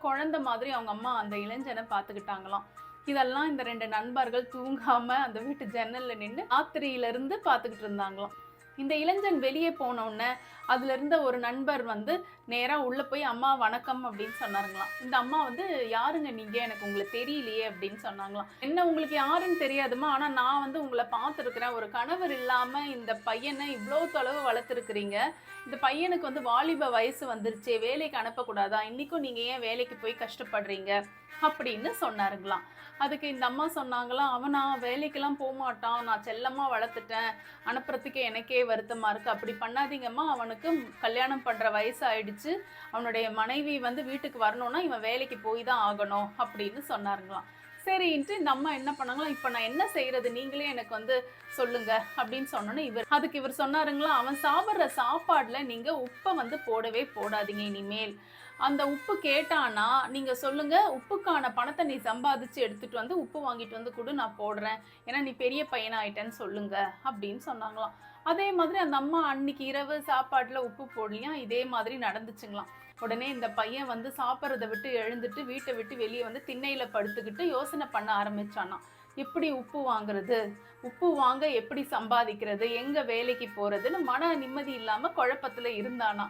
குழந்தை மாதிரி அவங்க அம்மா அந்த இளைஞனை பார்த்துக்கிட்டாங்களாம். இதெல்லாம் இந்த 2 நண்பர்கள் தூங்காம அந்த வீட்டு ஜன்னல்ல நின்னு ராத்திரியில இருந்து பார்த்துக்கிட்டு இருந்தாங்களாம். இந்த இளைஞன் வெளியே போன உடனே அதுல இருந்த ஒரு நண்பர் வந்து நேரா உள்ள போய் அம்மா வணக்கம் அப்படின்னு சொன்னாருங்களாம். இந்த அம்மா வந்து யாருங்க நீங்க, எனக்கு உங்களை தெரியலையே அப்படின்னு சொன்னாங்களாம். என்ன உங்களுக்கு யாருன்னு தெரியாதுமா, ஆனா நான் வந்து உங்களை பார்த்துருக்கிறேன். ஒரு கணவர் இல்லாம இந்த பையனை இவ்வளோ தொலைவு வளர்த்துருக்கிறீங்க. இந்த பையனுக்கு வந்து வாலிப வயசு வந்துருச்சே, வேலைக்கு அனுப்பக்கூடாதா, இன்னைக்கும் நீங்க ஏன் வேலைக்கு போய் கஷ்டப்படுறீங்க அப்படின்னு சொன்னாருங்களாம். அதுக்கு இந்த அம்மா சொன்னாங்களாம், அவனா வேலைக்கெல்லாம் போக மாட்டான், நான் செல்லமா வளர்த்துட்டேன், அனுப்புறதுக்கு எனக்கே வருத்தமா இருக்கு, அப்படி பண்ணாதீங்கம்மா, அவனுக்கு கல்யாணம் பண்ற வயசு ஆயிடுச்சு, அவனுடைய மனைவி வந்து வீட்டுக்கு வரணும்னா இவன் வேலைக்கு போய் தான் ஆகணும் அப்படின்னு சொன்னாருங்களாம். சரின்ட்டு இந்த அம்மா என்ன பண்ணாங்களா, இப்ப நான் என்ன செய்யறது, நீங்களே எனக்கு வந்து சொல்லுங்க அப்படின்னு சொன்னோன்னே இவர் சொன்னாருங்களா, அவன் சாப்பிட்ற சாப்பாடுல நீங்க உப்பை வந்து போடவே போடாதீங்க இனிமேல். அந்த உப்பு கேட்டானா நீங்க சொல்லுங்க, உப்புக்கான பணத்தை நீ சம்பாதிச்சு எடுத்துட்டு வந்து உப்பு வாங்கிட்டு வந்து கொடு, நான் போடுறேன், ஏன்னா நீ பெரிய பையனாயிட்டேன்னு சொல்லுங்க அப்படின்னு சொன்னாங்களாம். அதே மாதிரி அந்த அம்மா அன்னைக்கு இரவு சாப்பாட்டுல உப்பு போடலையா, இதே மாதிரி நடந்துச்சுங்களாம். உடனே இந்த பையன் வந்து சாப்பிட்றத விட்டு எழுந்துட்டு வீட்டை விட்டு வெளியே வந்து திண்ணையில படுத்துக்கிட்டு யோசனை பண்ண ஆரம்பிச்சானா, எப்படி உப்பு வாங்குறது, உப்பு வாங்க எப்படி சம்பாதிக்கிறது, எங்க வேலைக்கு போறதுன்னு மன நிம்மதி இல்லாம குழப்பத்துல இருந்தானா.